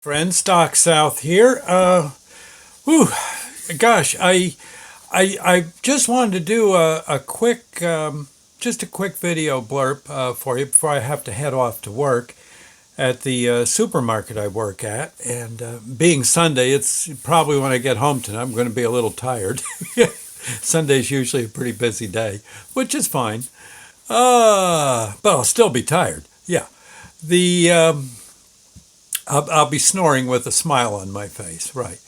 Friends, Doc South here. Whew, gosh, I just wanted to do a quick, just a quick video blurb for you before I have to head off to work at the supermarket I work at. And being Sunday, it's probably when I get home tonight, I'm going to be a little tired. Sunday's usually a pretty busy day, which is fine. But I'll still be tired. Yeah. The I'll be snoring with a smile on my face, right?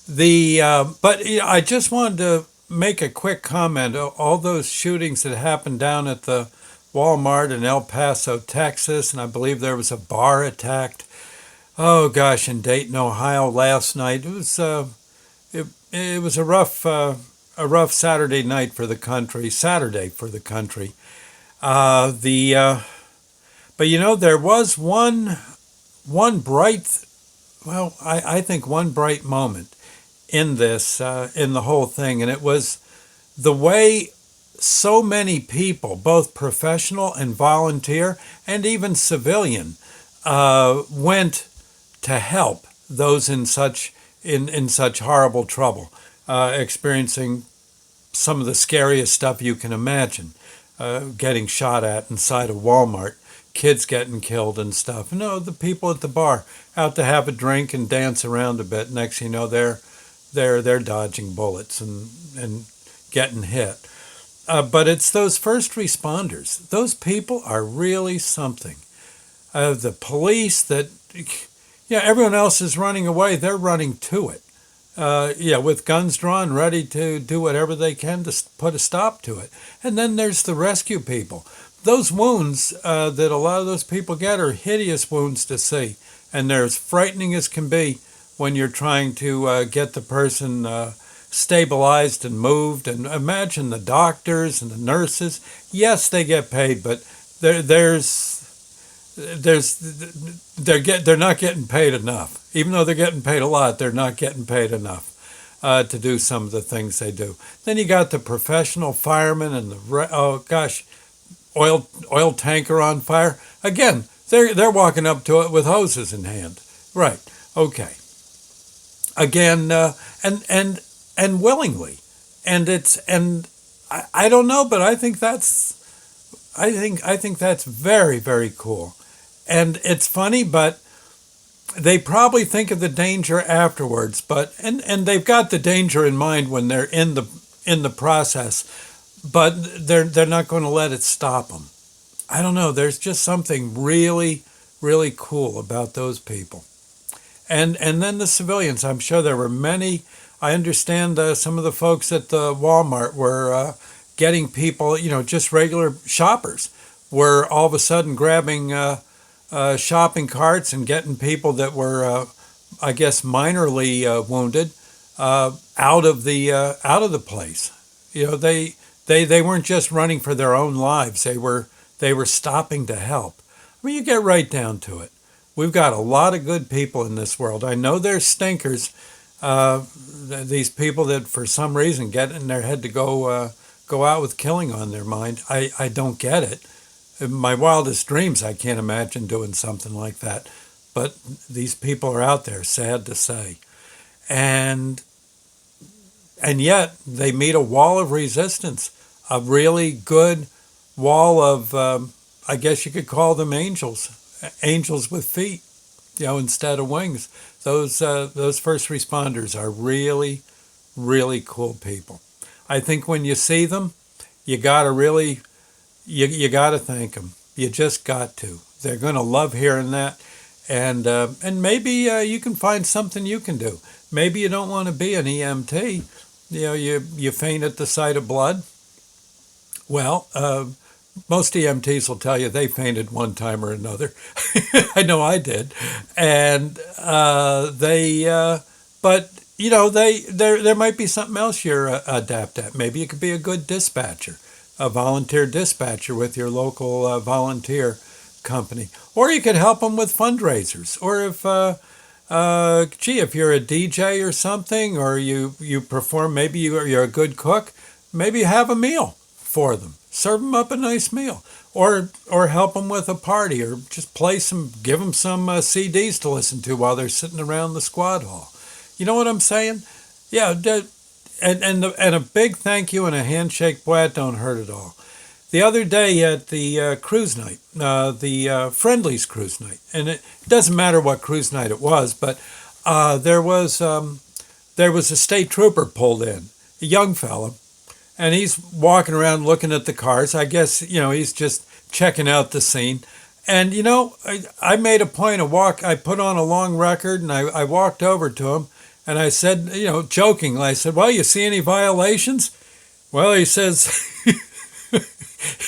But I just wanted to make a quick comment. All those shootings that happened down at the Walmart in El Paso, Texas, and I believe there was a bar attacked. Oh gosh, in Dayton, Ohio last night. It was a rough Saturday night for the country. Saturday for the country. The But there was one bright, well, I think one bright moment in this, in the whole thing, and it was the way so many people, both professional and volunteer, and even civilian, went to help those in such horrible trouble, experiencing some of the scariest stuff you can imagine, getting shot at inside a Walmart, kids getting killed and stuff. No, the people at the bar out to have a drink and dance around a bit. Next, thing you know, they're dodging bullets and getting hit. But it's those first responders. Those people are really something. The police that, yeah, everyone else is running away. They're running to it. Yeah, with guns drawn, ready to do whatever they can to put a stop to it. And then there's the rescue people. Those wounds that a lot of those people get are hideous wounds to see, and they're as frightening as can be when you're trying to get the person stabilized and moved. And imagine the doctors and the nurses. Yes, they get paid, but they're not getting paid enough. Even though they're getting paid a lot, they're not getting paid enough to do some of the things they do. Then you got the professional firemen and oh gosh, oil tanker on fire. Again, they're walking up to it with hoses in hand. Right. Okay. Again, and willingly, and I don't know, but I think that's very, very cool. And it's funny, but they probably think of the danger afterwards, and they've got the danger in mind when they're in the process, but they're not going to let it stop them. I don't know. There's just something really, really cool about those people. And then the civilians. I'm sure there were many. I understand some of the folks at the Walmart were getting people, just regular shoppers, were all of a sudden grabbing shopping carts and getting people that were, I guess, minorly wounded out of the place. They weren't just running for their own lives. They were stopping to help. I mean, you get right down to it. We've got a lot of good people in this world. I know there's stinkers. These people that for some reason get in their head to go out with killing on their mind. I don't get it. In my wildest dreams, I can't imagine doing something like that. But these people are out there, sad to say. And yet they meet a wall of resistance, a really good wall of, I guess you could call them angels with feet, instead of wings. Those first responders are really, really cool people. I think when you see them, you gotta really, you gotta thank them. You just got to. They're gonna love hearing that, and maybe you can find something you can do. Maybe you don't want to be an EMT. You faint at the sight of blood. Well, most EMTs will tell you they fainted one time or another. I know I did, and but there might be something else you're adept at. Maybe you could be a good dispatcher, a volunteer dispatcher with your local volunteer company, or you could help them with fundraisers, or if you're a DJ or something, or you perform, maybe you're a good cook, maybe you have a meal for them. serve them up a nice meal, or help them with a party, or just give them some CDs to listen to while they're sitting around the squad hall. You know what I'm saying? Yeah, and a big thank you and a handshake, boy, don't hurt at all. The other day at the cruise night, the Friendlies cruise night, and it doesn't matter what cruise night it was, but there was a state trooper pulled in, a young fella, and he's walking around looking at the cars. I guess he's just checking out the scene. And I made a point of I put on a long record, and I walked over to him, and I said, jokingly, I said, "Well, you see any violations?" Well, he says,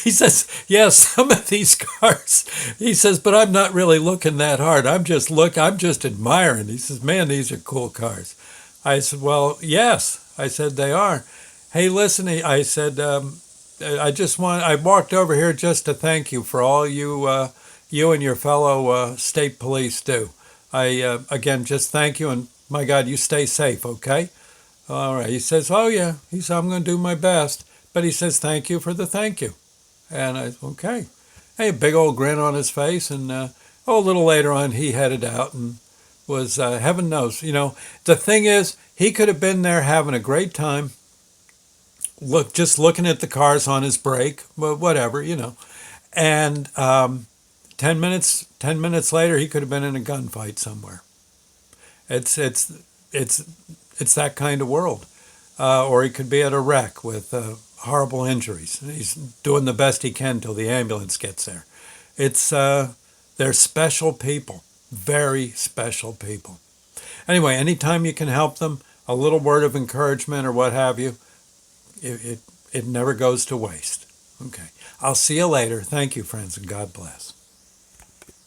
he says, "Yes, some of these cars." He says, "But I'm not really looking that hard. I'm just admiring." He says, "Man, these are cool cars." I said, "Well, yes." I said, "They are." "Hey, listen," I said, I walked over here just to thank you for all you and your fellow state police do. Again, just thank you, and my God, you stay safe, okay?" All right. He says, "Oh, yeah." He said, "I'm going to do my best." But he says, "Thank you for the thank you." And I said, "Okay." Hey, a big old grin on his face, and a little later on, he headed out and was, heaven knows, the thing is, he could have been there having a great time, just looking at the cars on his break, whatever, and 10 minutes later, he could have been in a gunfight somewhere. It's that kind of world, or he could be at a wreck with horrible injuries. He's doing the best he can till the ambulance gets there. They're special people, very special people. Anyway, anytime you can help them, a little word of encouragement or what have you, it never goes to waste. Okay. I'll see you later. Thank you, friends, and God bless.